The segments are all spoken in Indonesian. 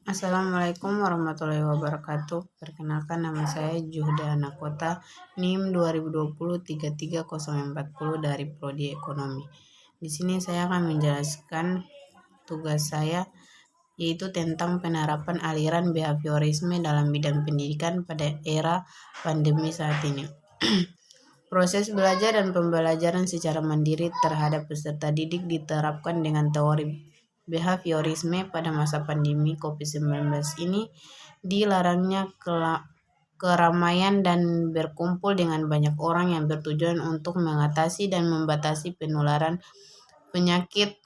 Assalamualaikum warahmatullahi wabarakatuh. Perkenalkan, nama saya Juhda Anakota, NIM 2020 dari Prodi Ekonomi. Di sini saya akan menjelaskan tugas saya, yaitu tentang penerapan aliran behaviorisme dalam bidang pendidikan pada era pandemi saat ini. Proses belajar dan pembelajaran secara mandiri terhadap peserta didik diterapkan dengan teori behaviorisme pada masa pandemi COVID-19 ini. Dilarangnya keramaian dan berkumpul dengan banyak orang yang bertujuan untuk mengatasi dan membatasi penularan penyakit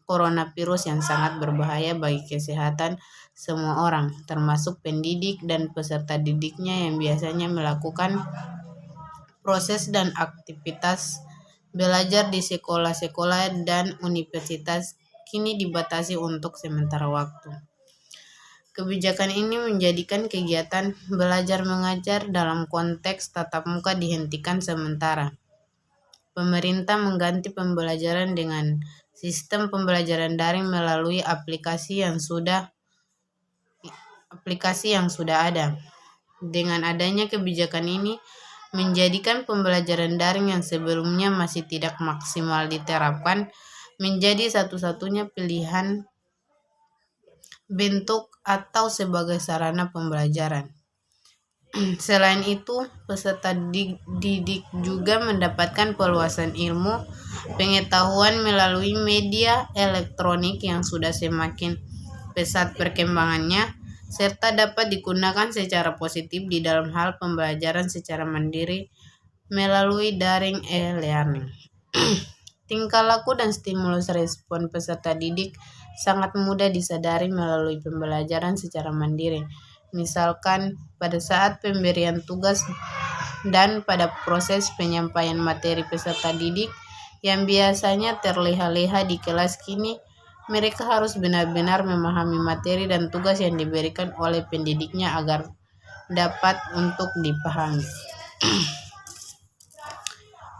coronavirus yang sangat berbahaya bagi kesehatan semua orang, termasuk pendidik dan peserta didiknya yang biasanya melakukan proses dan aktivitas belajar di sekolah-sekolah dan universitas kini dibatasi untuk sementara waktu. Kebijakan ini menjadikan kegiatan belajar mengajar dalam konteks tatap muka dihentikan sementara. Pemerintah mengganti pembelajaran dengan sistem pembelajaran daring melalui aplikasi yang sudah ada. Dengan adanya kebijakan ini menjadikan pembelajaran daring yang sebelumnya masih tidak maksimal diterapkan menjadi satu-satunya pilihan bentuk atau sebagai sarana pembelajaran. Selain itu, peserta didik juga mendapatkan peluasan ilmu pengetahuan melalui media elektronik yang sudah semakin pesat perkembangannya, serta dapat digunakan secara positif di dalam hal pembelajaran secara mandiri melalui daring e-learning. Tingkah laku dan stimulus respon peserta didik sangat mudah disadari melalui pembelajaran secara mandiri. Misalkan pada saat pemberian tugas dan pada proses penyampaian materi peserta didik yang biasanya terleha-leha di kelas, kini mereka harus benar-benar memahami materi dan tugas yang diberikan oleh pendidiknya agar dapat untuk dipahami.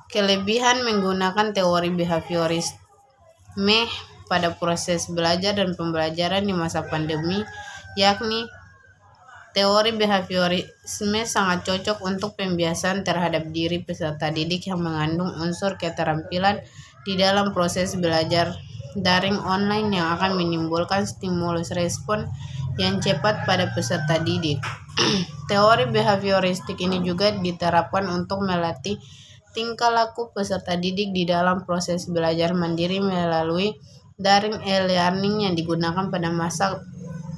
Kelebihan menggunakan teori behaviorisme pada proses belajar dan pembelajaran di masa pandemi, yakni teori behaviorisme sangat cocok untuk pembiasaan terhadap diri peserta didik yang mengandung unsur keterampilan di dalam proses belajar daring online yang akan menimbulkan stimulus respon yang cepat pada peserta didik. Teori behavioristik ini juga diterapkan untuk melatih tingkah laku peserta didik di dalam proses belajar mandiri melalui daring e-learning yang digunakan pada masa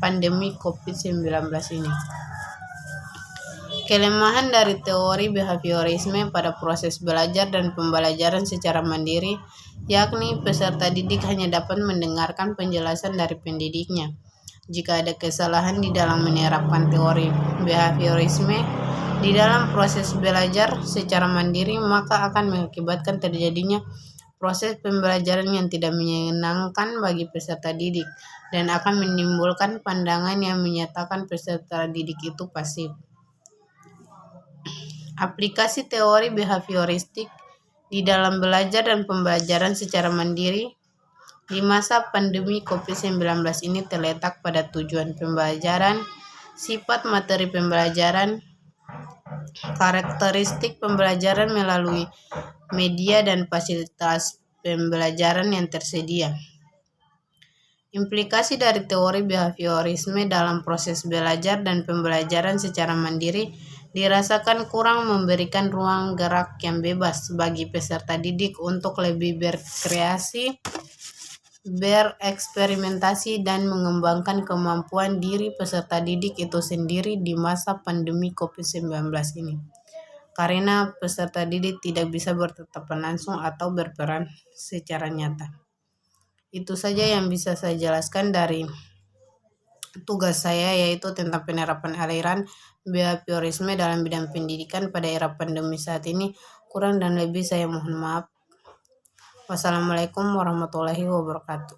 pandemi COVID-19 ini. Kelemahan dari teori behaviorisme pada proses belajar dan pembelajaran secara mandiri, yakni peserta didik hanya dapat mendengarkan penjelasan dari pendidiknya. Jika ada kesalahan di dalam menerapkan teori behaviorisme di dalam proses belajar secara mandiri, maka akan mengakibatkan terjadinya proses pembelajaran yang tidak menyenangkan bagi peserta didik dan akan menimbulkan pandangan yang menyatakan peserta didik itu pasif. Aplikasi teori behavioristik di dalam belajar dan pembelajaran secara mandiri di masa pandemi COVID-19 ini terletak pada tujuan pembelajaran, sifat materi pembelajaran, karakteristik pembelajaran melalui media dan fasilitas pembelajaran yang tersedia. Implikasi dari teori behaviorisme dalam proses belajar dan pembelajaran secara mandiri dirasakan kurang memberikan ruang gerak yang bebas bagi peserta didik untuk lebih berkreasi, bereksperimentasi, dan mengembangkan kemampuan diri peserta didik itu sendiri di masa pandemi COVID-19 ini. Karena peserta didik tidak bisa bertatapan langsung atau berperan secara nyata. Itu saja yang bisa saya jelaskan dari tugas saya, yaitu tentang penerapan aliran behaviorisme dalam bidang pendidikan pada era pandemi saat ini. Kurang dan lebih saya mohon maaf. Wassalamualaikum warahmatullahi wabarakatuh.